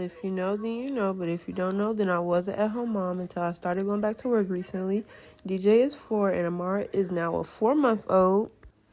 If you know, then you know. But if you don't know, then I was an at-home mom until I started going back to work recently. DJ is 4 and Amara is now a 4-month-old.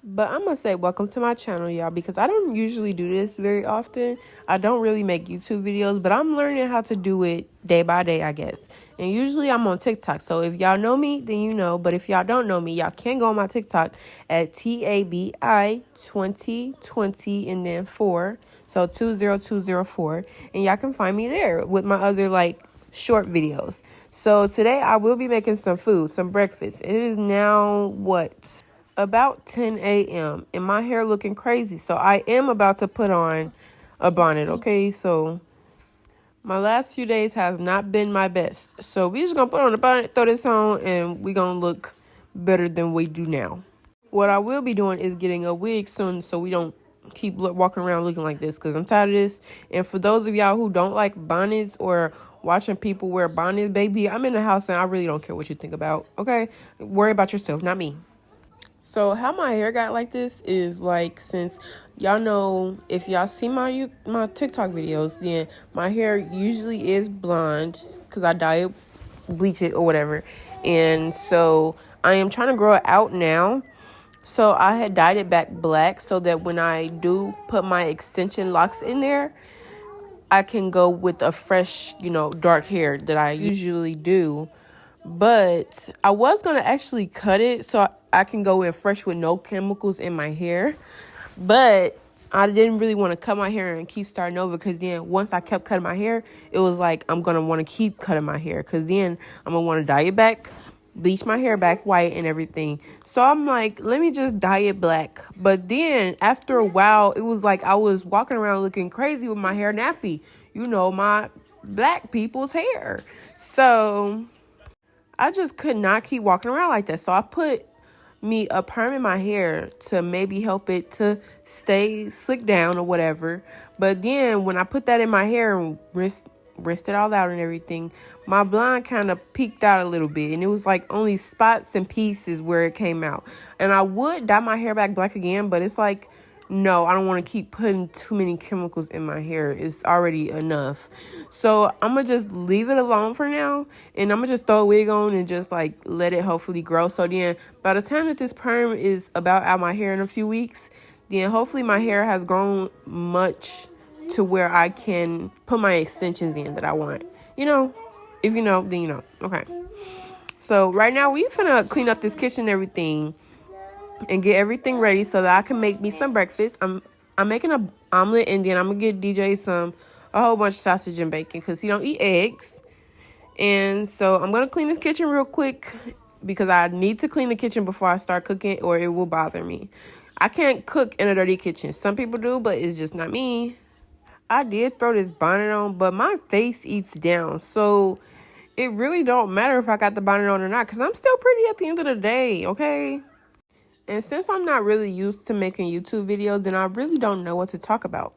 But I'm going to say welcome to my channel, y'all, because I don't usually do this very often. I don't really make YouTube videos, but I'm learning how to do it day by day, I guess. And usually I'm on TikTok. So if y'all know me, then you know. But if y'all don't know me, y'all can go on my TikTok at TABI2020 and then 4. So 20204. And y'all can find me there with my other, short videos. So today I will be making some food, some breakfast. It is now, about 10 a.m. and my hair looking crazy. So I am about to put on a bonnet, okay? So my last few days have not been my best. So we just going to put on the bonnet, throw this on, and we going to look better than we do now. What I will be doing is getting a wig soon so we don't keep walking around looking like this because I'm tired of this. And for those of y'all who don't like bonnets or watching people wear bonnets, baby, I'm in the house and I really don't care what you think about, okay? Worry about yourself, not me. So how my hair got like this is since y'all know, if y'all see my TikTok videos, then my hair usually is blonde because I dye it, bleach it or whatever. And so I am trying to grow it out now. So I had dyed it back black so that when I do put my extension locks in there, I can go with a fresh, dark hair that I usually do. But I was going to actually cut it so I can go in fresh with no chemicals in my hair. But I didn't really want to cut my hair and keep starting over because then once I kept cutting my hair, it was like I'm going to want to keep cutting my hair because then I'm going to want to dye it back, bleach my hair back white and everything. So I'm like, let me just dye it black. But then after a while, it was like I was walking around looking crazy with my hair nappy. My black people's hair. So I just could not keep walking around like that. So I put me a perm in my hair to maybe help it to stay slick down or whatever. But then when I put that in my hair and rinsed it all out and everything, my blonde kind of peeked out a little bit. And it was like only spots and pieces where it came out. And I would dye my hair back black again, but it's like, no, I don't want to keep putting too many chemicals in my hair. It's already enough. So I'm going to just leave it alone for now. And I'm going to just throw a wig on and just let it hopefully grow. So then by the time that this perm is about out my hair in a few weeks, then hopefully my hair has grown much to where I can put my extensions in that I want. If you know, then you know. Okay. So right now we finna clean up this kitchen and everything and get everything ready so that I can make me some breakfast. I'm making an omelet and then I'm gonna get DJ a whole bunch of sausage and bacon because he don't eat eggs. And so I'm gonna clean this kitchen real quick because I need to clean the kitchen before I start cooking or it will bother me. I can't cook in a dirty kitchen. Some people do, but it's just not me. I did throw this bonnet on, but my face eats down. So it really don't matter if I got the bonnet on or not because I'm still pretty at the end of the day, okay? And since I'm not really used to making YouTube videos, then I really don't know what to talk about.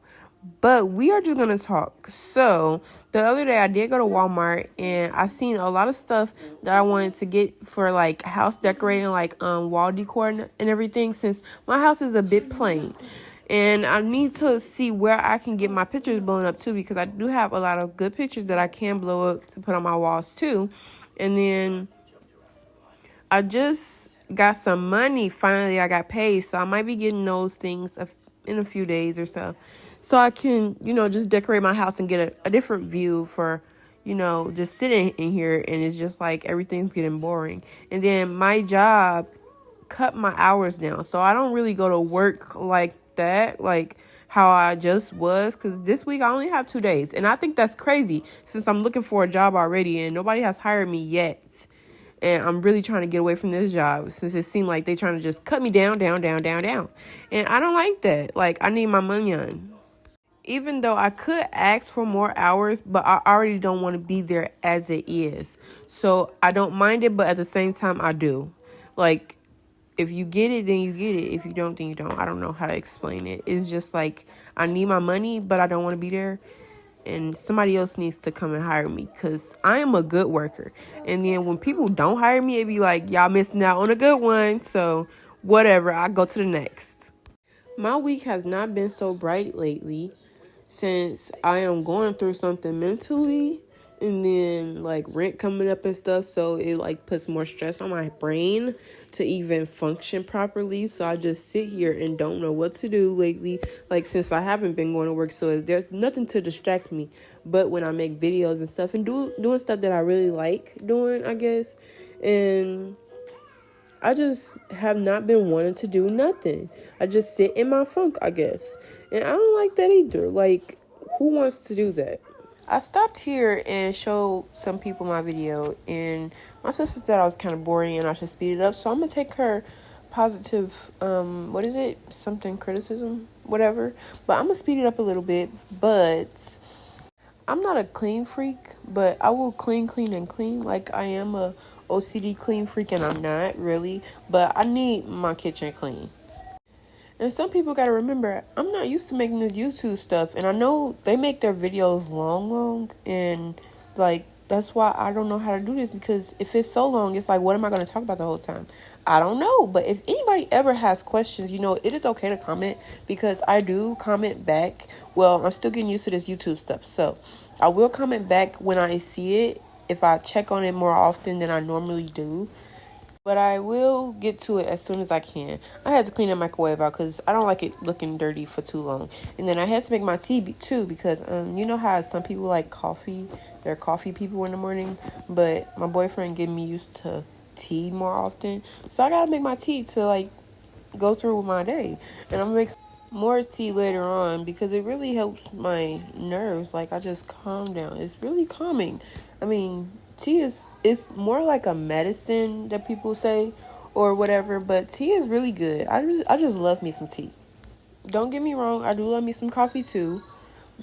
But we are just going to talk. So the other day I did go to Walmart and I seen a lot of stuff that I wanted to get for house decorating, wall decor and everything, since my house is a bit plain. And I need to see where I can get my pictures blown up too, because I do have a lot of good pictures that I can blow up to put on my walls too. And then I just got some money. Finally, I got paid. So I might be getting those things in a few days or so. So I can, just decorate my house and get a different view for, just sitting in here. And it's just everything's getting boring. And then my job cut my hours down. So I don't really go to work like that, how I just was. Because this week I only have 2 days. And I think that's crazy since I'm looking for a job already and nobody has hired me yet. And I'm really trying to get away from this job since it seemed like they're trying to just cut me down. And I don't like that. I need my money on. Even though I could ask for more hours, but I already don't want to be there as it is. So I don't mind it, but at the same time, I do. If you get it, then you get it. If you don't, then you don't. I don't know how to explain it. It's just I need my money, but I don't want to be there. And somebody else needs to come and hire me because I am a good worker. And then when people don't hire me, it be y'all missing out on a good one. So whatever, I go to the next. My week has not been so bright lately. since I am going through something mentally, and then like rent coming up and stuff, so it like puts more stress on my brain to even function properly. So I just sit here and don't know what to do lately, like since I haven't been going to work, so there's nothing to distract me but when I make videos and stuff and doing stuff that I really like doing, I guess. And I just have not been wanting to do nothing. I just sit in my funk, I guess. And I don't like that either. Like, who wants to do that? I stopped here and showed some people my video, and my sister said I was kind of boring and I should speed it up. So I'm going to take her positive, what is it? Something criticism? Whatever. But I'm going to speed it up a little bit. But I'm not a clean freak, but I will clean, and clean. Like, I am a OCD clean freak, and I'm not really. But I need my kitchen clean. And some people got to remember, I'm not used to making this YouTube stuff. And I know they make their videos long. And, like, that's why I don't know how to do this. Because if it's so long, it's like, what am I going to talk about the whole time? I don't know. But if anybody ever has questions, it is okay to comment. Because I do comment back. Well, I'm still getting used to this YouTube stuff. So, I will comment back when I see it. If I check on it more often than I normally do. But I will get to it as soon as I can. I had to clean the microwave out because I don't like it looking dirty for too long. And then I had to make my tea too because you know how some people like coffee? They're coffee people in the morning. But my boyfriend getting me used to tea more often. So I got to make my tea to like go through with my day. And I'm going to make more tea later on because it really helps my nerves. Like, I just calm down. It's really calming. I mean, tea it's more like a medicine that people say or whatever, but tea is really good. I just love me some tea. Don't get me wrong, I do love me some coffee too,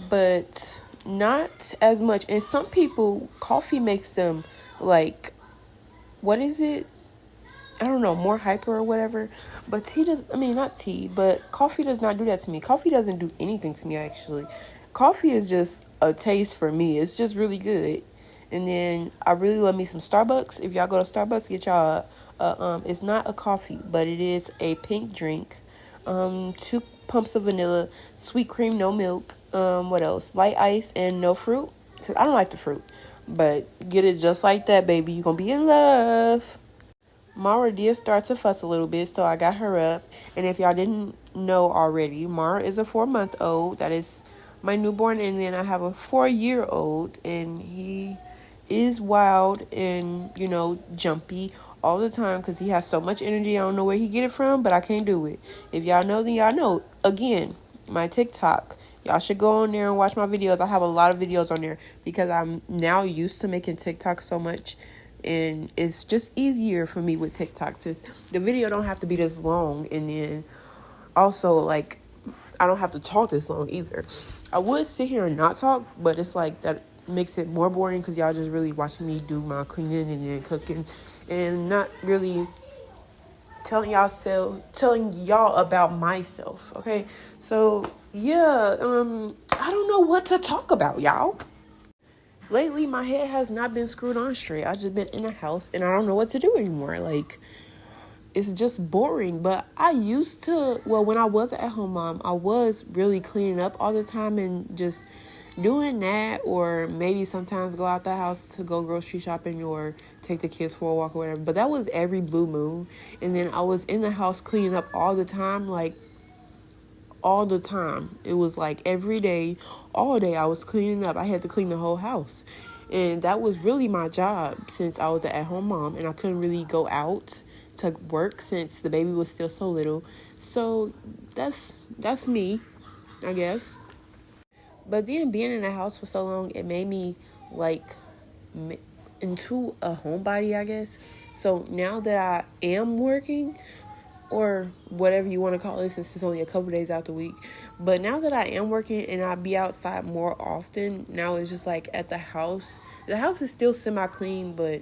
but not as much. And some people, coffee makes them like, what is it? I don't know, more hyper or whatever. But not tea, but coffee does not do that to me. Coffee doesn't do anything to me, actually. Coffee is just a taste for me. It's just really good. And then I really love me some Starbucks. If y'all go to Starbucks, get y'all it's not a coffee, but it is a pink drink. 2 pumps of vanilla, sweet cream, no milk. What else? Light ice and no fruit. 'Cause I don't like the fruit. But get it just like that, baby. You're gonna be in love. Mara did start to fuss a little bit, so I got her up. And if y'all didn't know already, Mara is a 4-month-old. That is my newborn. And then I have a 4-year-old, and he is wild and, jumpy all the time because he has so much energy. I don't know where he get it from, but I can't do it. If y'all know, then y'all know. Again, my TikTok. Y'all should go on there and watch my videos. I have a lot of videos on there because I'm now used to making TikTok so much. And it's just easier for me with TikTok since the video don't have to be this long. And then also, like, I don't have to talk this long either. I would sit here and not talk, but it's like that makes it more boring because y'all just really watching me do my cleaning and then cooking and not really telling y'all about myself. Okay, so yeah, I don't know what to talk about, y'all. Lately, my head has not been screwed on straight. I just been in the house and I don't know what to do anymore. Like, it's just boring. But I used to, when I was at home mom, I was really cleaning up all the time and just doing that, or maybe sometimes go out the house to go grocery shopping or take the kids for a walk or whatever. But that was every blue moon. And then I was in the house cleaning up all the time, like all the time. It was like every day, all day I was cleaning up. I had to clean the whole house. And that was really my job since I was an at-home mom and I couldn't really go out to work since the baby was still so little. So that's me, I guess. But then being in the house for so long, it made me like into a homebody, I guess. So now that I am working, or whatever you want to call it, since it's only a couple days out the week. But now that I am working and I be outside more often, now it's just like at the house. The house is still semi-clean, but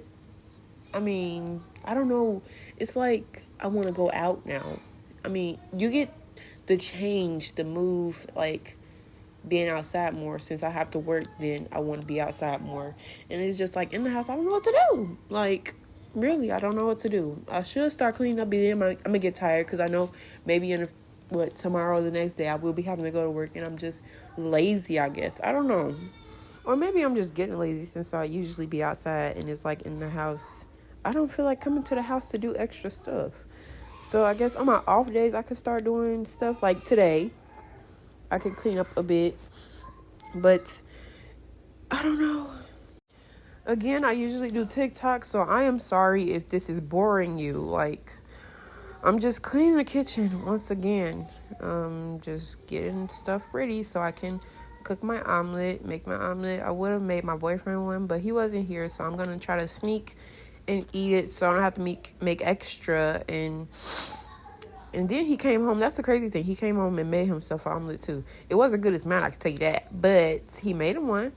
I mean, I don't know. It's like I want to go out now. I mean, you get the change, the move, like being outside more. Since I have to work, then I want to be outside more. And it's just like in the house, I don't know what to do. Like, really, I don't know what to do. I should start cleaning up, but then I'm going to get tired because I know maybe in what, tomorrow or the next day I will be having to go to work, and I'm just lazy, I guess. I don't know. Or maybe I'm just getting lazy since I usually be outside and it's like in the house. I don't feel like coming to the house to do extra stuff. So I guess on my off days I could start doing stuff like today. I could clean up a bit. But I don't know. Again, I usually do TikTok, so I am sorry if this is boring you. Like, I'm just cleaning the kitchen once again. Just getting stuff ready so I can cook my omelet, make my omelet. I would have made my boyfriend one, but he wasn't here, so I'm gonna try to sneak and eat it so I don't have to make extra. And then he came home. That's the crazy thing. He came home and made himself an omelet too. It wasn't good as mine, I can tell you that, but he made him one.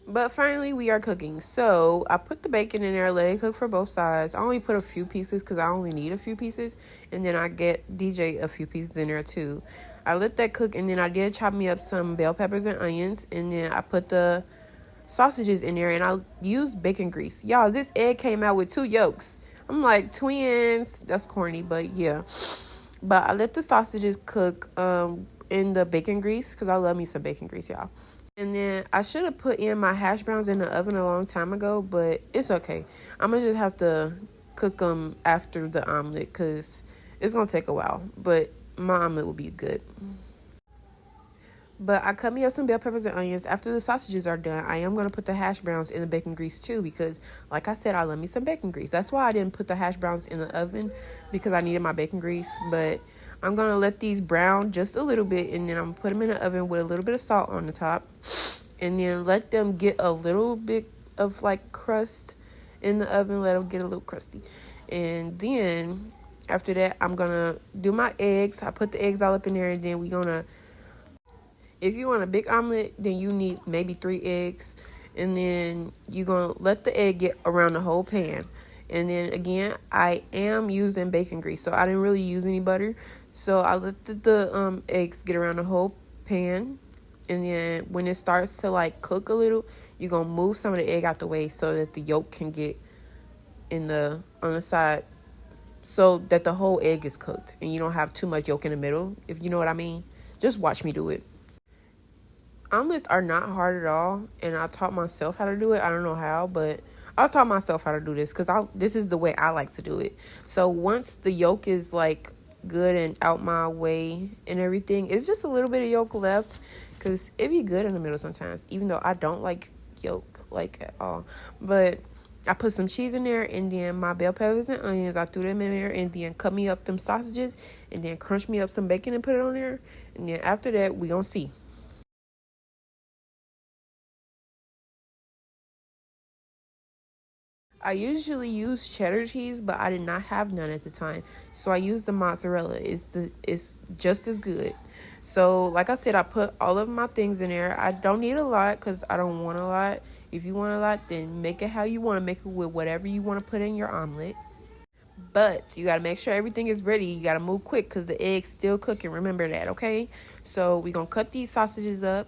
But finally, we are cooking. So I put the bacon in there, let it cook for both sides. I only put a few pieces because I only need a few pieces. And then I get DJ a few pieces in there too. I let that cook, and then I did chop me up some bell peppers and onions. And then I put the sausages in there, and I used bacon grease. Y'all, this egg came out with 2 yolks. I'm like, twins. That's corny, but yeah. But I let the sausages cook in the bacon grease because I love me some bacon grease, y'all. And then I should have put in my hash browns in the oven a long time ago, but it's okay. I'm going to just have to cook them after the omelet because it's going to take a while. But my omelet will be good. But I cut me up some bell peppers and onions. After the sausages are done, I am going to put the hash browns in the bacon grease too because, like I said, I love me some bacon grease. That's why I didn't put the hash browns in the oven because I needed my bacon grease. But I'm going to let these brown just a little bit, and then I'm going to put them in the oven with a little bit of salt on the top. And then let them get a little bit of, like, crust in the oven. Let them get a little crusty. And then, after that, I'm going to do my eggs. I put the eggs all up in there, and then we're going to, if you want a big omelet, then you need maybe 3 eggs. And then you're going to let the egg get around the whole pan. And then, again, I am using bacon grease, so I didn't really use any butter. So I let the eggs get around the whole pan. And then when it starts to, like, cook a little, you're going to move some of the egg out the way so that the yolk can get on the side so that the whole egg is cooked. And you don't have too much yolk in the middle, if you know what I mean. Just watch me do it. Omelets are not hard at all, and I taught myself how to do it. I don't know how, but I taught myself how to do this because this is the way I like to do it. So once the yolk is, like, good and out my way and everything, it's just a little bit of yolk left because it be good in the middle sometimes, even though I don't like yolk, like, at all. But I put some cheese in there, and then my bell peppers and onions, I threw them in there, and then cut me up them sausages, and then crunch me up some bacon and put it on there. And then after that, we gonna see. I usually use cheddar cheese, but I did not have none at the time. So I used the mozzarella. It's just as good. So like I said, I put all of my things in there. I don't need a lot because I don't want a lot. If you want a lot, then make it how you want to make it with whatever you want to put in your omelet. But you got to make sure everything is ready. You got to move quick because the egg's still cooking. Remember that, okay? So we're going to cut these sausages up.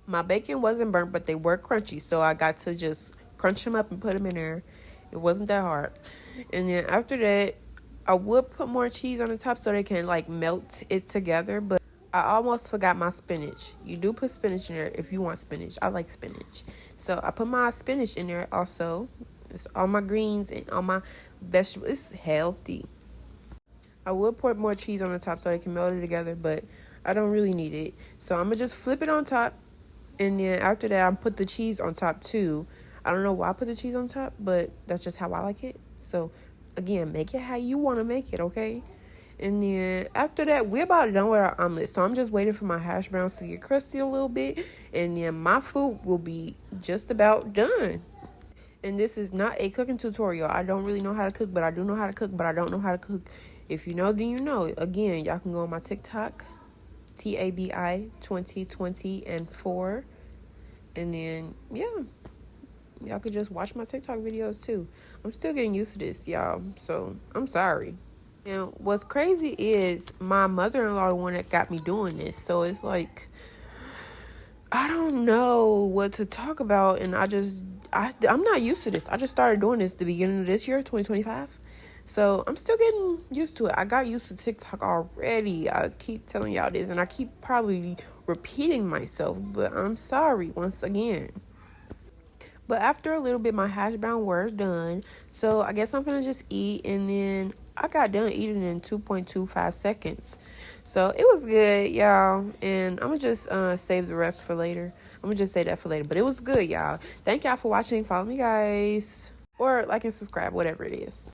My bacon wasn't burnt, but they were crunchy, so I got to just crunch them up and put them in there. It wasn't that hard. And then after that, I would put more cheese on the top so they can, like, melt it together, but I almost forgot my spinach. You do put spinach in there if you want spinach. I like spinach. So I put my spinach in there also. It's all my greens and all my vegetables. It's healthy. I would put more cheese on the top so they can melt it together, but I don't really need it. So I'm going to just flip it on top. And then after that, I put the cheese on top too. I don't know why I put the cheese on top, but that's just how I like it. So, again, make it how you want to make it, okay? And then after that, we're about done with our omelet. So I'm just waiting for my hash browns to get crusty a little bit. And then my food will be just about done. And this is not a cooking tutorial. I don't really know how to cook, but I do know how to cook, but I don't know how to cook. If you know, then you know. Again, y'all can go on my TikTok, TABI 2020 and 4. And then, yeah, y'all could just watch my TikTok videos too. I'm still getting used to this, y'all. So, I'm sorry. And what's crazy is my mother-in-law the one that got me doing this. So it's like I don't know what to talk about, and I'm not used to this. I just started doing this at the beginning of this year, 2025. So I'm still getting used to it. I got used to TikTok already. I keep telling y'all this, and I keep probably repeating myself, but I'm sorry once again. But after a little bit, my hash brown were done. So I guess I'm gonna just eat, and then I got done eating in 2.25 seconds. So it was good, y'all. And I'm gonna just save the rest for later. I'm gonna just say that for later. But it was good, y'all. Thank y'all for watching. Follow me, guys. Or like and subscribe, whatever it is.